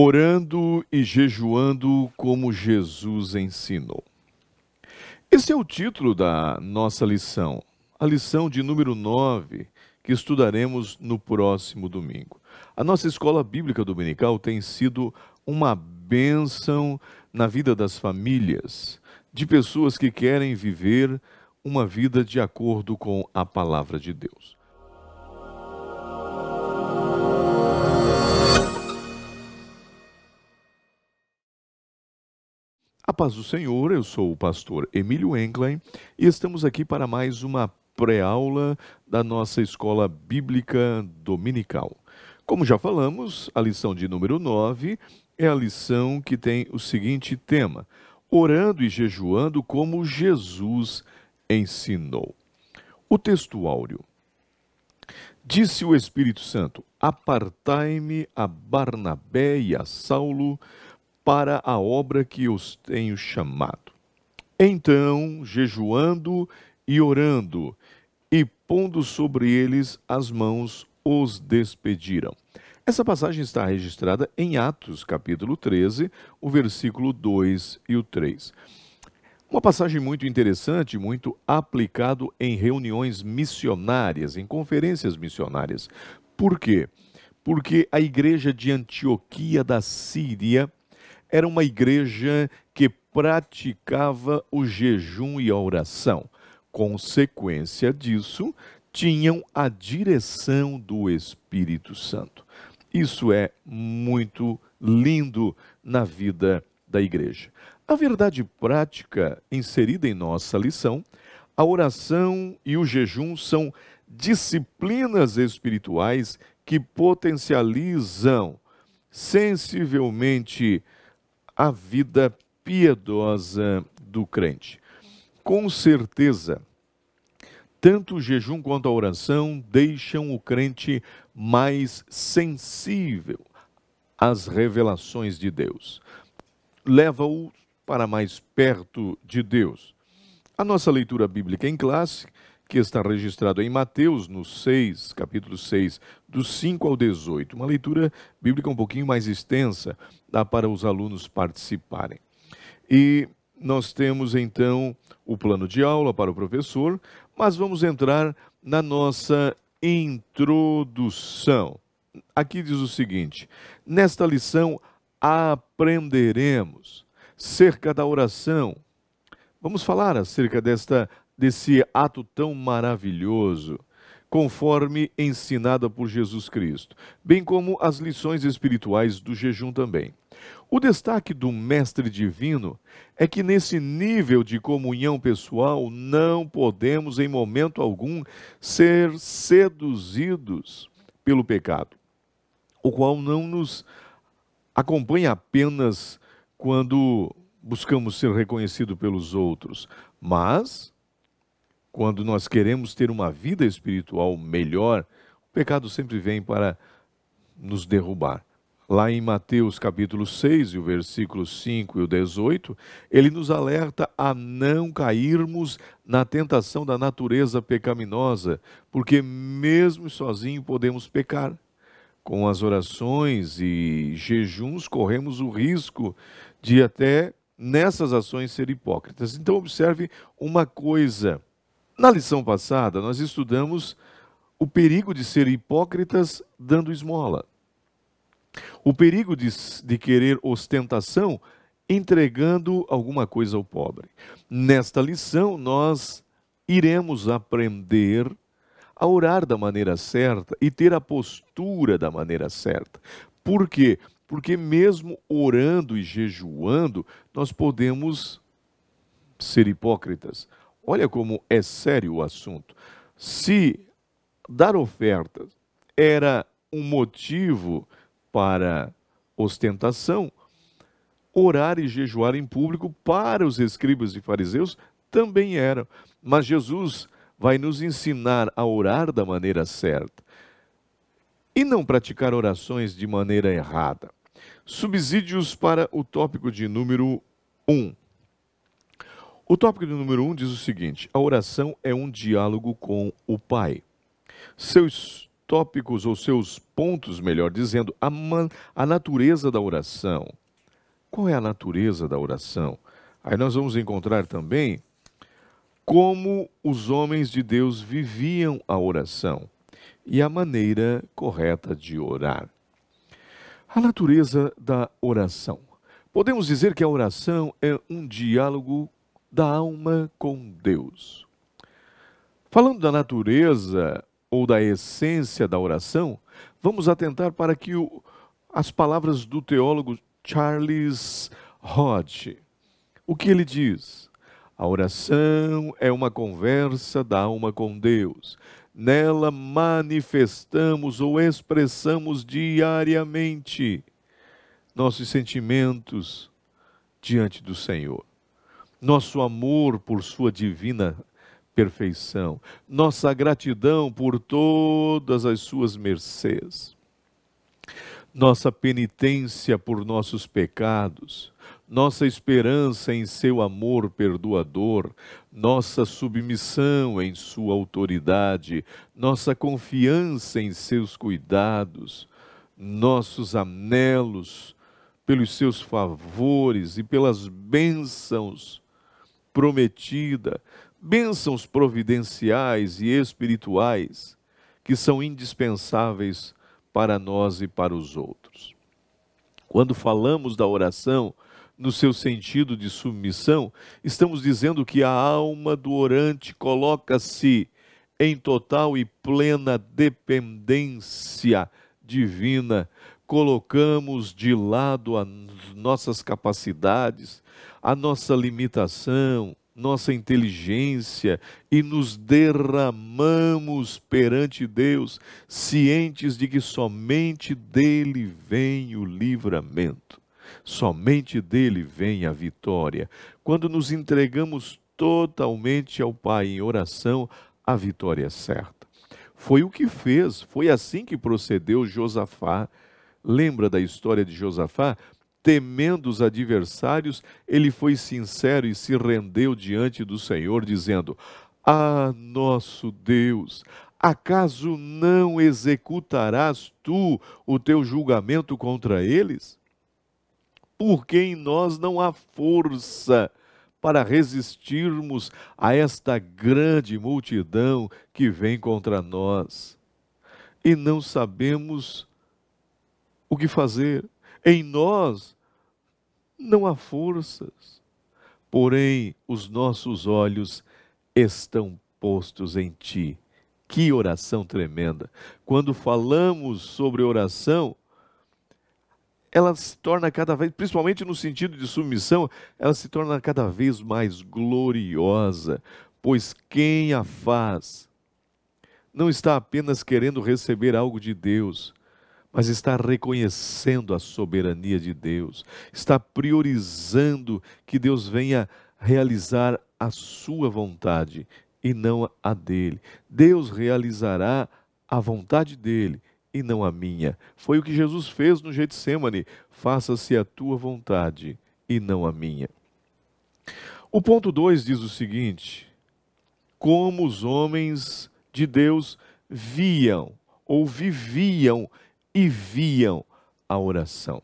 Orando e jejuando como Jesus ensinou. Esse é o título da nossa lição, a lição de número 9, que estudaremos no próximo domingo. A nossa escola bíblica dominical tem sido uma bênção na vida das famílias, de pessoas que querem viver uma vida de acordo com a palavra de Deus. A paz do Senhor, eu sou o pastor Emílio Enklein e estamos aqui para mais uma pré-aula da nossa escola bíblica dominical. Como já falamos, a lição de número 9 é a lição que tem o seguinte tema: orando e jejuando como Jesus ensinou. O texto áureo. Disse o Espírito Santo: apartai-me a Barnabé e a Saulo para a obra que os tenho chamado. Então, jejuando e orando, e pondo sobre eles as mãos, os despediram. Essa passagem está registrada em Atos, capítulo 13, o versículo 2 e o 3. Uma passagem muito interessante, muito aplicado em reuniões missionárias, em conferências missionárias. Por quê? Porque a igreja de Antioquia da Síria era uma igreja que praticava o jejum e a oração. Consequência disso, tinham a direção do Espírito Santo. Isso é muito lindo na vida da igreja. A verdade prática inserida em nossa lição, a oração e o jejum são disciplinas espirituais que potencializam sensivelmente a vida piedosa do crente. Com certeza, tanto o jejum quanto a oração deixam o crente mais sensível às revelações de Deus. Leva-o para mais perto de Deus. A nossa leitura bíblica em classe, que está registrado em Mateus, no 6, capítulo 6, dos 5 ao 18. Uma leitura bíblica um pouquinho mais extensa, dá para os alunos participarem. E nós temos, então, o plano de aula para o professor, mas vamos entrar na nossa introdução. Aqui diz o seguinte: nesta lição aprenderemos cerca da oração. Vamos falar acerca desse ato tão maravilhoso, conforme ensinada por Jesus Cristo, bem como as lições espirituais do jejum também. O destaque do Mestre Divino é que nesse nível de comunhão pessoal não podemos em momento algum ser seduzidos pelo pecado, o qual não nos acompanha apenas quando buscamos ser reconhecidos pelos outros, mas quando nós queremos ter uma vida espiritual melhor, o pecado sempre vem para nos derrubar. Lá em Mateus capítulo 6, e o versículo 5 e o 18, ele nos alerta a não cairmos na tentação da natureza pecaminosa, porque mesmo sozinho podemos pecar. Com as orações e jejuns, corremos o risco de até nessas ações ser hipócritas. Então observe uma coisa. Na lição passada, nós estudamos o perigo de ser hipócritas dando esmola. O perigo de querer ostentação entregando alguma coisa ao pobre. Nesta lição, nós iremos aprender a orar da maneira certa e ter a postura da maneira certa. Por quê? Porque mesmo orando e jejuando, nós podemos ser hipócritas. Olha como é sério o assunto. Se dar ofertas era um motivo para ostentação, orar e jejuar em público para os escribas e fariseus também era. Mas Jesus vai nos ensinar a orar da maneira certa e não praticar orações de maneira errada. Subsídios para o tópico de número 1. O tópico de número 1 diz o seguinte: a oração é um diálogo com o Pai. Seu tópicos, ou seus pontos, melhor dizendo, a natureza da oração. Qual é a natureza da oração? Aí nós vamos encontrar também como os homens de Deus viviam a oração e a maneira correta de orar. A natureza da oração. Podemos dizer que a oração é um diálogo da alma com Deus. Falando da natureza ou da essência da oração, vamos atentar para que as palavras do teólogo Charles Hodge. O que ele diz? A oração é uma conversa da alma com Deus. Nela manifestamos ou expressamos diariamente nossos sentimentos diante do Senhor, nosso amor por sua divina perfeição, nossa gratidão por todas as suas mercês, nossa penitência por nossos pecados, nossa esperança em seu amor perdoador, nossa submissão em sua autoridade, nossa confiança em seus cuidados, nossos anelos pelos seus favores e pelas bênçãos prometidas, bênçãos providenciais e espirituais que são indispensáveis para nós e para os outros. Quando falamos da oração, no seu sentido de submissão, estamos dizendo que a alma do orante coloca-se em total e plena dependência divina. Colocamos de lado as nossas capacidades, a nossa limitação, nossa inteligência e nos derramamos perante Deus, cientes de que somente dele vem o livramento. Somente dele vem a vitória. Quando nos entregamos totalmente ao Pai em oração, a vitória é certa. Foi o que fez, foi assim que procedeu Josafá. Lembra da história de Josafá? Temendo os adversários, ele foi sincero e se rendeu diante do Senhor, dizendo: Ah, nosso Deus, acaso não executarás tu o teu julgamento contra eles? Porque em nós não há força para resistirmos a esta grande multidão que vem contra nós. E não sabemos o que fazer. Em nós não há forças, porém os nossos olhos estão postos em ti. Que oração tremenda! Quando falamos sobre oração, ela se torna cada vez, principalmente no sentido de submissão, ela se torna cada vez mais gloriosa, pois quem a faz não está apenas querendo receber algo de Deus, mas está reconhecendo a soberania de Deus, está priorizando que Deus venha realizar a sua vontade e não a dele. Deus realizará a vontade dele e não a minha. Foi o que Jesus fez no Getsêmani: faça-se a tua vontade e não a minha. O ponto 2 diz o seguinte: como os homens de Deus viam ou viviam e viam a oração.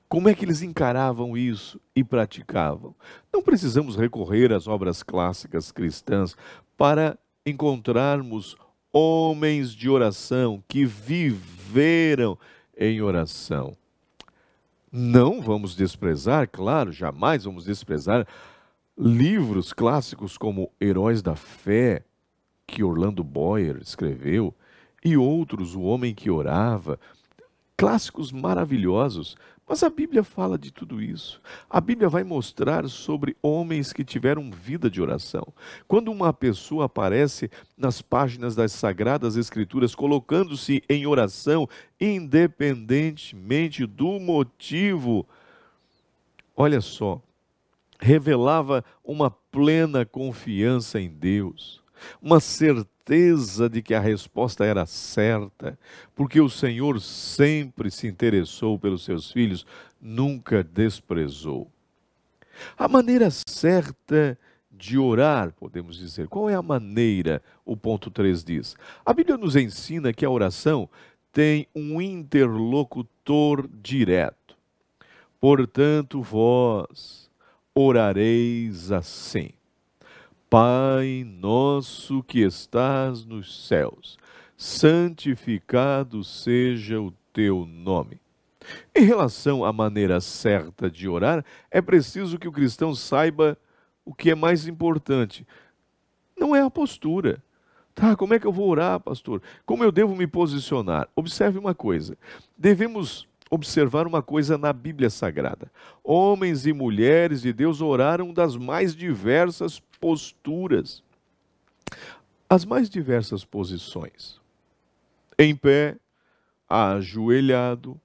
Como é que eles encaravam isso e praticavam? Não precisamos recorrer às obras clássicas cristãs para encontrarmos homens de oração que viveram em oração. Não vamos desprezar, claro, jamais vamos desprezar livros clássicos como Heróis da Fé, que Orlando Boyer escreveu, e outros, O Homem que Orava, clássicos maravilhosos. Mas a Bíblia fala de tudo isso. A Bíblia vai mostrar sobre homens que tiveram vida de oração. Quando uma pessoa aparece nas páginas das Sagradas Escrituras colocando-se em oração, independentemente do motivo, olha só, revelava uma plena confiança em Deus, uma certeza de que a resposta era certa, porque o Senhor sempre se interessou pelos seus filhos, nunca desprezou. A maneira certa de orar, podemos dizer. Qual é a maneira? O ponto 3 diz. A Bíblia nos ensina que a oração tem um interlocutor direto. Portanto, vós orareis assim: Pai nosso que estás nos céus, santificado seja o teu nome. Em relação à maneira certa de orar, é preciso que o cristão saiba o que é mais importante. Não é a postura. Tá, como é que eu vou orar, pastor? Como eu devo me posicionar? Observe uma coisa. Devemos observar uma coisa na Bíblia Sagrada. Homens e mulheres de Deus oraram das mais diversas posturas, as mais diversas posições. Em pé, ajoelhado,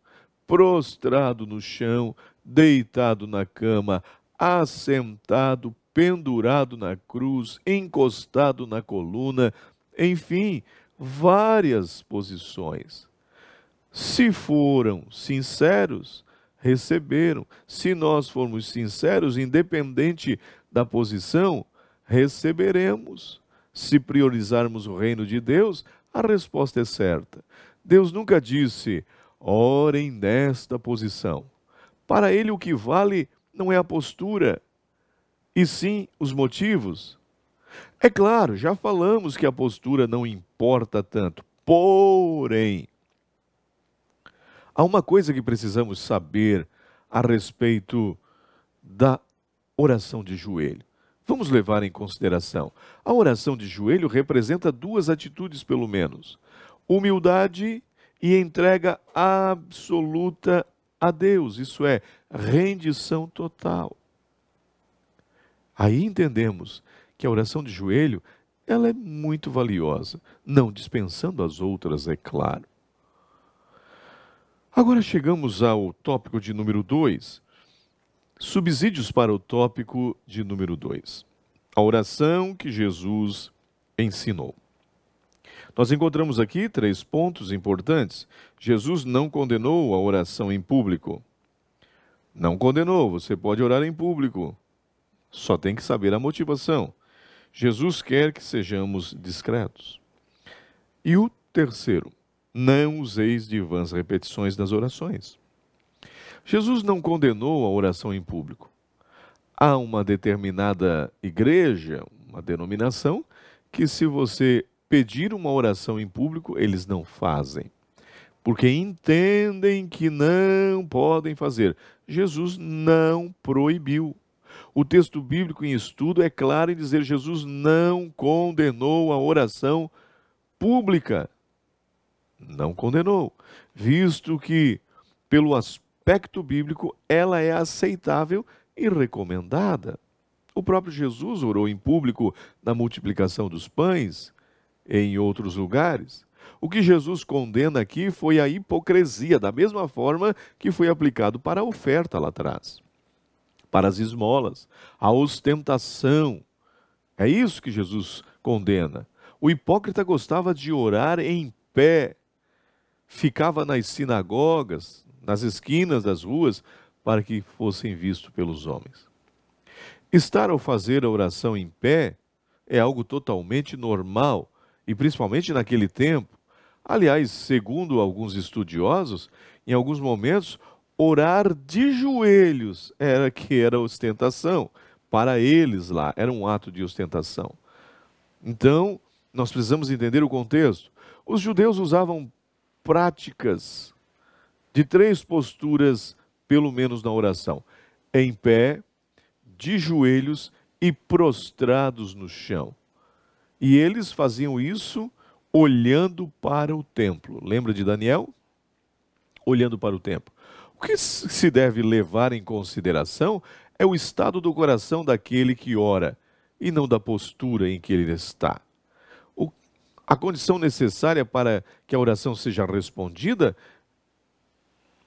prostrado no chão, deitado na cama, assentado, pendurado na cruz, encostado na coluna, enfim, várias posições. Se foram sinceros, receberam. Se nós formos sinceros, independente da posição, receberemos. Se priorizarmos o reino de Deus, a resposta é certa. Deus nunca disse: orem nesta posição. Para ele o que vale não é a postura, e sim os motivos. É claro, já falamos que a postura não importa tanto. Porém, há uma coisa que precisamos saber a respeito da oração de joelho. Vamos levar em consideração. A oração de joelho representa duas atitudes, pelo menos: humildade e entrega absoluta a Deus, isso é, rendição total. Aí entendemos que a oração de joelho, ela é muito valiosa, não dispensando as outras, é claro. Agora chegamos ao tópico de número 2, subsídios para o tópico de número 2. A oração que Jesus ensinou. Nós encontramos aqui 3 pontos importantes. Jesus não condenou a oração em público. Não condenou, você pode orar em público. Só tem que saber a motivação. Jesus quer que sejamos discretos. E o terceiro, não useis de vãs repetições das orações. Jesus não condenou a oração em público. Há uma determinada igreja, uma denominação, que se você pedir uma oração em público, eles não fazem, porque entendem que não podem fazer. Jesus não proibiu. O texto bíblico em estudo é claro em dizer: Jesus não condenou a oração pública. Não condenou, visto que, pelo aspecto bíblico, ela é aceitável e recomendada. O próprio Jesus orou em público na multiplicação dos pães, em outros lugares. O que Jesus condena aqui foi a hipocrisia, da mesma forma que foi aplicado para a oferta lá atrás, para as esmolas, a ostentação. É isso que Jesus condena. O hipócrita gostava de orar em pé, ficava nas sinagogas, nas esquinas das ruas, para que fossem vistos pelos homens. Estar ao fazer a oração em pé é algo totalmente normal, e principalmente naquele tempo. Aliás, segundo alguns estudiosos, em alguns momentos, orar de joelhos era ostentação. Para eles lá, era um ato de ostentação. Então, nós precisamos entender o contexto. Os judeus usavam práticas de 3 posturas, pelo menos na oração: em pé, de joelhos e prostrados no chão. E eles faziam isso olhando para o templo. Lembra de Daniel? Olhando para o templo. O que se deve levar em consideração é o estado do coração daquele que ora, e não da postura em que ele está. A condição necessária para que a oração seja respondida,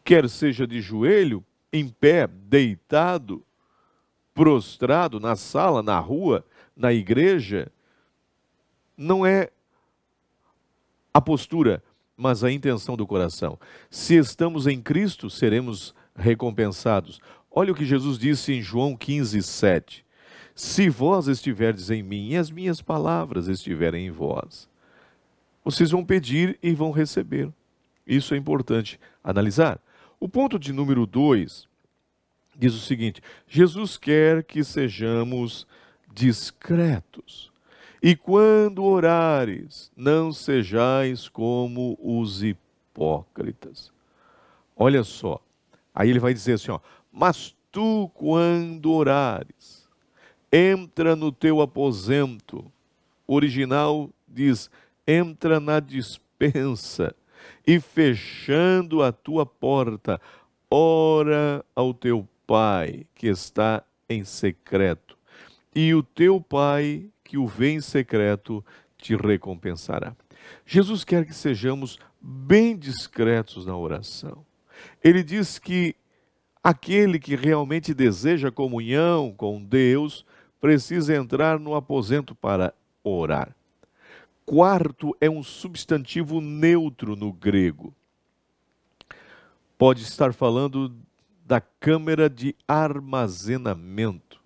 quer seja de joelho, em pé, deitado, prostrado, na sala, na rua, na igreja, não é a postura, mas a intenção do coração. Se estamos em Cristo, seremos recompensados. Olha o que Jesus disse em João 15:7. Se vós estiverdes em mim e as minhas palavras estiverem em vós, vocês vão pedir e vão receber. Isso é importante analisar. O ponto de número 2 diz o seguinte: Jesus quer que sejamos discretos. E quando orares, não sejais como os hipócritas. Olha só, aí ele vai dizer assim, ó: mas tu, quando orares, entra no teu aposento. O original diz: entra na despensa, e fechando a tua porta, ora ao teu Pai que está em secreto, e o teu Pai que o vê em secreto te recompensará. Jesus quer que sejamos bem discretos na oração. Ele diz que aquele que realmente deseja comunhão com Deus precisa entrar no aposento para orar. Quarto é um substantivo neutro no grego. Pode estar falando da câmara de armazenamento,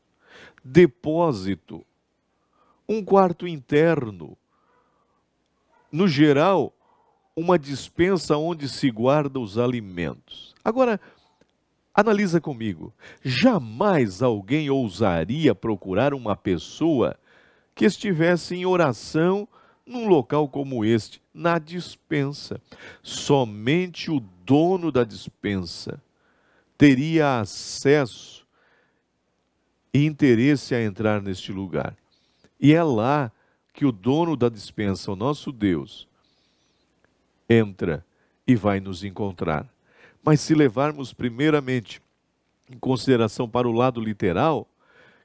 depósito, um quarto interno. No geral, uma despensa onde se guarda os alimentos. Agora, analisa comigo. Jamais alguém ousaria procurar uma pessoa que estivesse em oração num local como este, na despensa. Somente o dono da despensa teria acesso e interesse a entrar neste lugar. E é lá que o dono da despensa, o nosso Deus, entra e vai nos encontrar. Mas se levarmos primeiramente em consideração para o lado literal,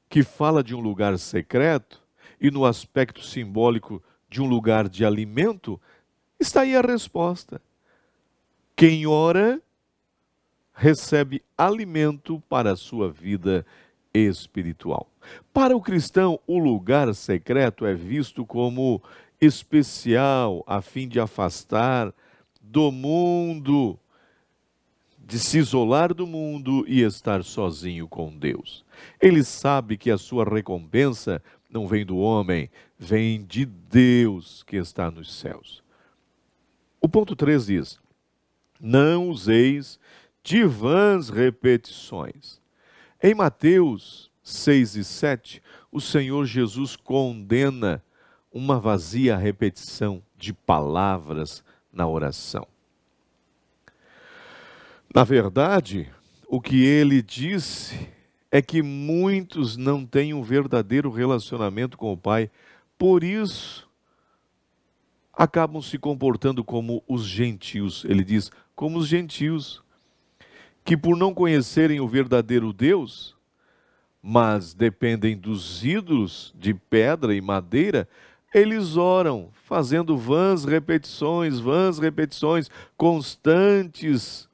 que fala de um lugar secreto, e no aspecto simbólico de um lugar de alimento, está aí a resposta. Quem ora, recebe alimento para a sua vida espiritual. Para o cristão, o lugar secreto é visto como especial, a fim de afastar do mundo, de se isolar do mundo e estar sozinho com Deus. Ele sabe que a sua recompensa não vem do homem, vem de Deus que está nos céus. O ponto 3 diz: não useis de vãs repetições. Em Mateus 6 e 7, o Senhor Jesus condena uma vazia repetição de palavras na oração. Na verdade, o que ele disse é que muitos não têm um verdadeiro relacionamento com o Pai, por isso acabam se comportando como os gentios. Ele diz, como os gentios, que por não conhecerem o verdadeiro Deus, mas dependem dos ídolos de pedra e madeira, eles oram, fazendo vãs repetições constantes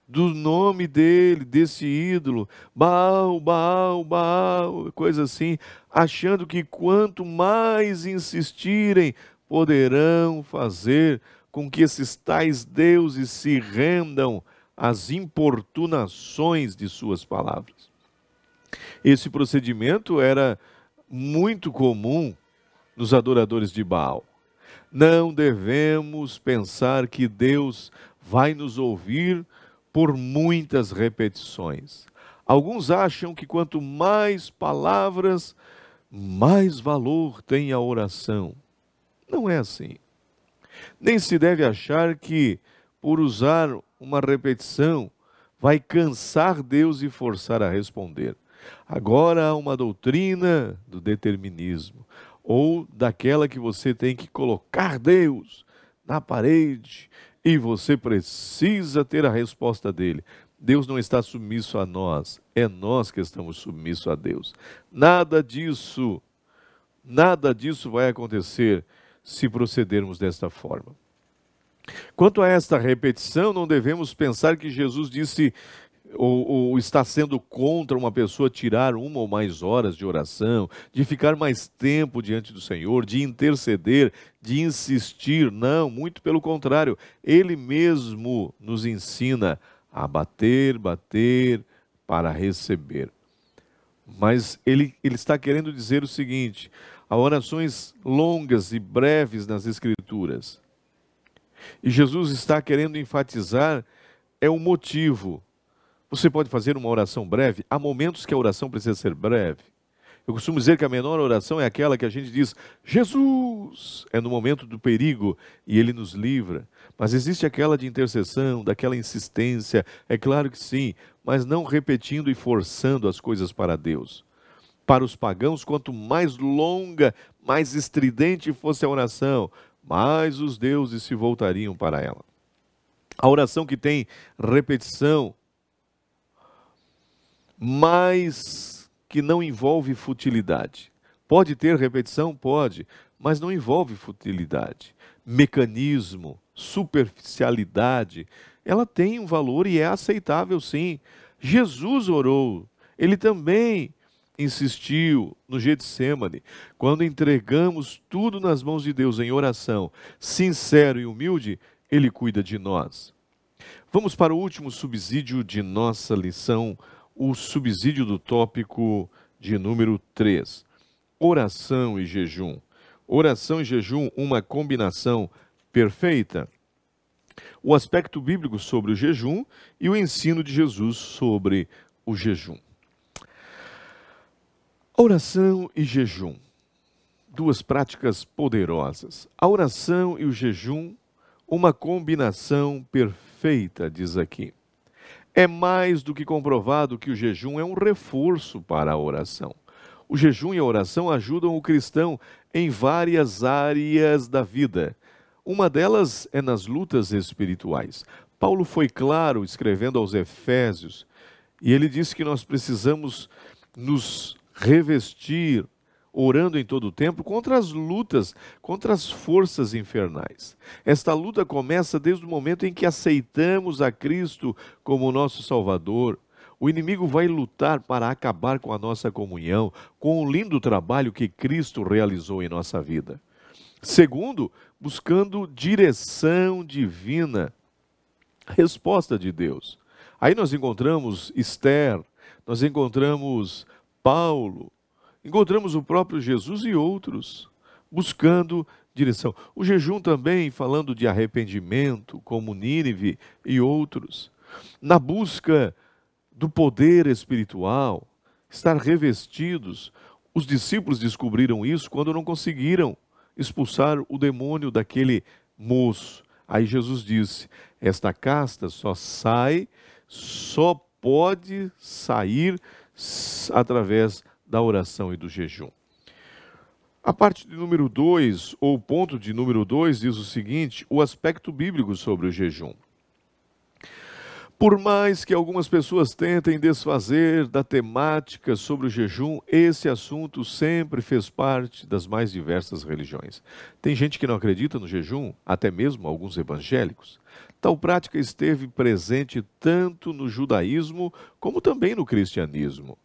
do nome dele, desse ídolo, Baal, Baal, Baal, coisa assim, achando que quanto mais insistirem, poderão fazer com que esses tais deuses se rendam às importunações de suas palavras. Esse procedimento era muito comum nos adoradores de Baal. Não devemos pensar que Deus vai nos ouvir por muitas repetições. Alguns acham que quanto mais palavras, mais valor tem a oração. Não é assim. Nem se deve achar que, por usar uma repetição, vai cansar Deus e forçar a responder. Agora há uma doutrina do determinismo, ou daquela que você tem que colocar Deus na parede e você precisa ter a resposta dele. Deus não está submisso a nós, é nós que estamos submissos a Deus. Nada disso vai acontecer se procedermos desta forma. Quanto a esta repetição, não devemos pensar que Jesus disse ou está sendo contra uma pessoa tirar uma ou mais horas de oração, de ficar mais tempo diante do Senhor, de interceder, de insistir. Não, muito pelo contrário. Ele mesmo nos ensina a bater para receber. Mas ele está querendo dizer o seguinte: há orações longas e breves nas Escrituras. E Jesus está querendo enfatizar o motivo. Você pode fazer uma oração breve, há momentos que a oração precisa ser breve. Eu costumo dizer que a menor oração é aquela que a gente diz, Jesus, é no momento do perigo e Ele nos livra. Mas existe aquela de intercessão, daquela insistência, é claro que sim, mas não repetindo e forçando as coisas para Deus. Para os pagãos, quanto mais longa, mais estridente fosse a oração, mais os deuses se voltariam para ela. A oração que tem repetição, mas que não envolve futilidade. Pode ter repetição? Pode, mas não envolve futilidade. Mecanismo, superficialidade, ela tem um valor e é aceitável sim. Jesus orou, ele também insistiu no Getsêmani. Quando entregamos tudo nas mãos de Deus em oração, sincero e humilde, ele cuida de nós. Vamos para o último subsídio de nossa lição, o subsídio do tópico de número 3. Oração e jejum. Oração e jejum, uma combinação perfeita. O aspecto bíblico sobre o jejum e o ensino de Jesus sobre o jejum. Oração e jejum. Duas práticas poderosas. A oração e o jejum, uma combinação perfeita, diz aqui. É mais do que comprovado que o jejum é um reforço para a oração. O jejum e a oração ajudam o cristão em várias áreas da vida. Uma delas é nas lutas espirituais. Paulo foi claro escrevendo aos Efésios, e ele disse que nós precisamos nos revestir, orando em todo o tempo, contra as lutas, contra as forças infernais. Esta luta começa desde o momento em que aceitamos a Cristo como nosso Salvador. O inimigo vai lutar para acabar com a nossa comunhão, com o lindo trabalho que Cristo realizou em nossa vida. Segundo, buscando direção divina, resposta de Deus. Aí nós encontramos Esther, nós encontramos Paulo, encontramos o próprio Jesus e outros, buscando direção. O jejum também, falando de arrependimento, como Nínive e outros. Na busca do poder espiritual, estar revestidos. Os discípulos descobriram isso quando não conseguiram expulsar o demônio daquele moço. Aí Jesus disse, esta casta só pode sair através da oração e do jejum. A parte de número 2, ou o ponto de número 2, diz o seguinte, o aspecto bíblico sobre o jejum. Por mais que algumas pessoas tentem desfazer da temática sobre o jejum, esse assunto sempre fez parte das mais diversas religiões. Tem gente que não acredita no jejum, até mesmo alguns evangélicos. Tal prática esteve presente tanto no judaísmo como também no cristianismo.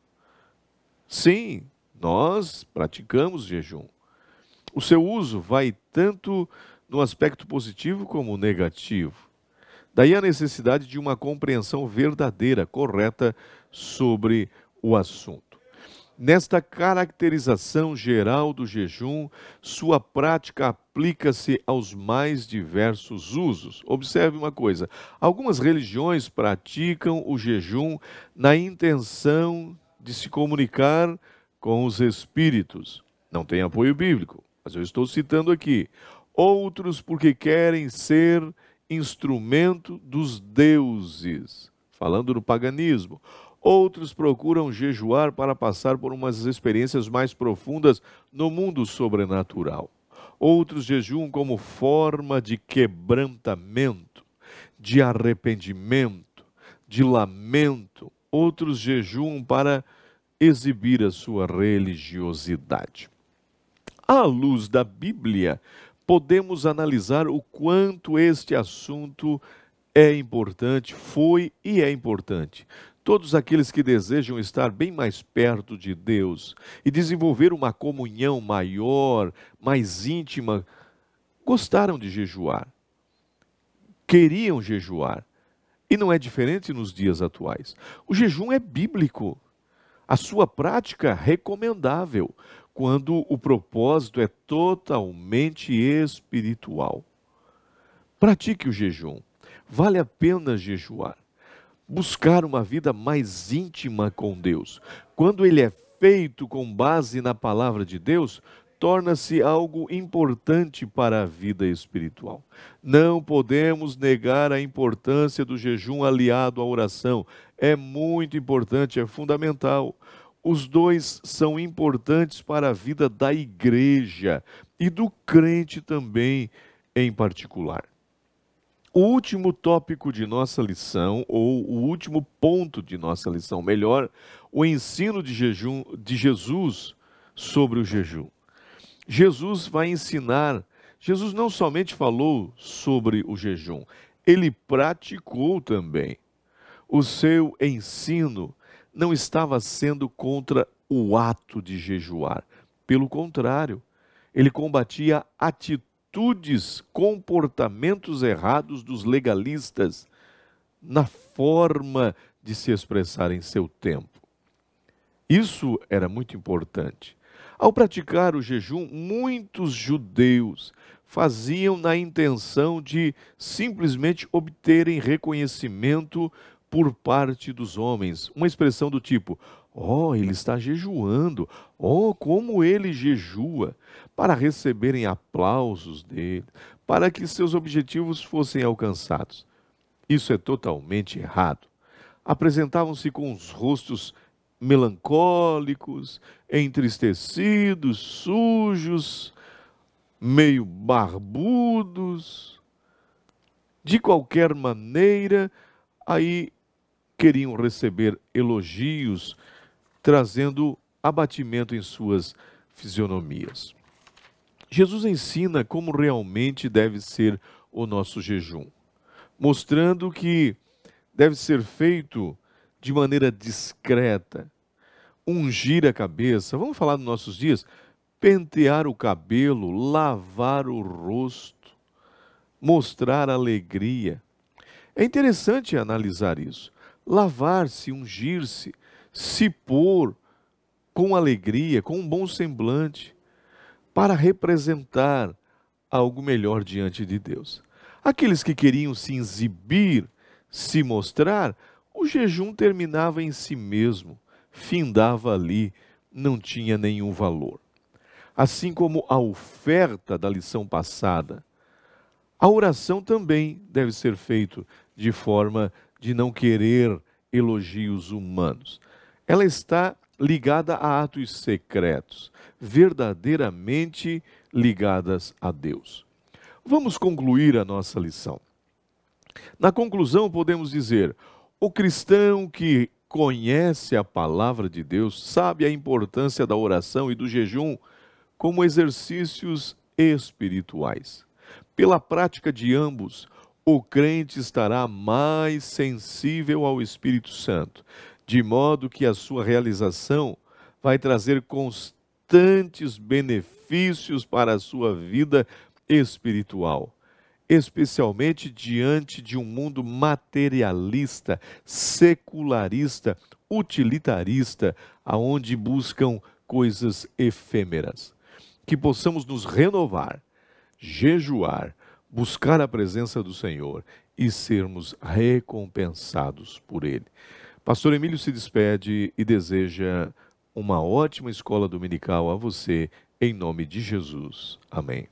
Sim, nós praticamos jejum. O seu uso vai tanto no aspecto positivo como negativo. Daí a necessidade de uma compreensão verdadeira, correta sobre o assunto. Nesta caracterização geral do jejum, sua prática aplica-se aos mais diversos usos. Observe uma coisa: algumas religiões praticam o jejum na intenção de se comunicar com os espíritos. Não tem apoio bíblico, mas eu estou citando aqui. Outros porque querem ser instrumento dos deuses, falando no paganismo. Outros procuram jejuar para passar por umas experiências mais profundas no mundo sobrenatural. Outros jejuam como forma de quebrantamento, de arrependimento, de lamento. Outros jejuam para exibir a sua religiosidade. À luz da Bíblia, podemos analisar o quanto este assunto é importante, foi e é importante. Todos aqueles que desejam estar bem mais perto de Deus e desenvolver uma comunhão maior, mais íntima, gostaram de jejuar, queriam jejuar. E não é diferente nos dias atuais. O jejum é bíblico. A sua prática recomendável, quando o propósito é totalmente espiritual. Pratique o jejum. Vale a pena jejuar. Buscar uma vida mais íntima com Deus. Quando ele é feito com base na palavra de Deus, torna-se algo importante para a vida espiritual. Não podemos negar a importância do jejum aliado à oração. É muito importante, é fundamental. Os dois são importantes para a vida da igreja e do crente também, em particular. O último tópico de nossa lição, ou o último ponto de nossa lição, melhor, o ensino de jejum de Jesus sobre o jejum. Jesus vai ensinar, Jesus não somente falou sobre o jejum, ele praticou também. O seu ensino não estava sendo contra o ato de jejuar. Pelo contrário, ele combatia atitudes, comportamentos errados dos legalistas na forma de se expressar em seu tempo. Isso era muito importante. Ao praticar o jejum, muitos judeus faziam na intenção de simplesmente obterem reconhecimento por parte dos homens. Uma expressão do tipo: "Oh, ele está jejuando. Oh, como ele jejua", para receberem aplausos dele, para que seus objetivos fossem alcançados. Isso é totalmente errado. Apresentavam-se com os rostos melancólicos, entristecidos, sujos, meio barbudos. De qualquer maneira, aí queriam receber elogios, trazendo abatimento em suas fisionomias. Jesus ensina como realmente deve ser o nosso jejum, mostrando que deve ser feito de maneira discreta, ungir a cabeça. Vamos falar nos nossos dias? Pentear o cabelo, lavar o rosto, mostrar alegria. É interessante analisar isso. Lavar-se, ungir-se, se pôr com alegria, com um bom semblante, para representar algo melhor diante de Deus. Aqueles que queriam se exibir, se mostrar, o jejum terminava em si mesmo, findava ali, não tinha nenhum valor. Assim como a oferta da lição passada, a oração também deve ser feita de forma de não querer elogios humanos. Ela está ligada a atos secretos, verdadeiramente ligadas a Deus. Vamos concluir a nossa lição. Na conclusão, podemos dizer: o cristão que conhece a palavra de Deus sabe a importância da oração e do jejum como exercícios espirituais. Pela prática de ambos, o crente estará mais sensível ao Espírito Santo, de modo que a sua realização vai trazer constantes benefícios para a sua vida espiritual, especialmente diante de um mundo materialista, secularista, utilitarista, aonde buscam coisas efêmeras. Que possamos nos renovar, jejuar, buscar a presença do Senhor e sermos recompensados por Ele. Pastor Emílio se despede e deseja uma ótima escola dominical a você, em nome de Jesus. Amém.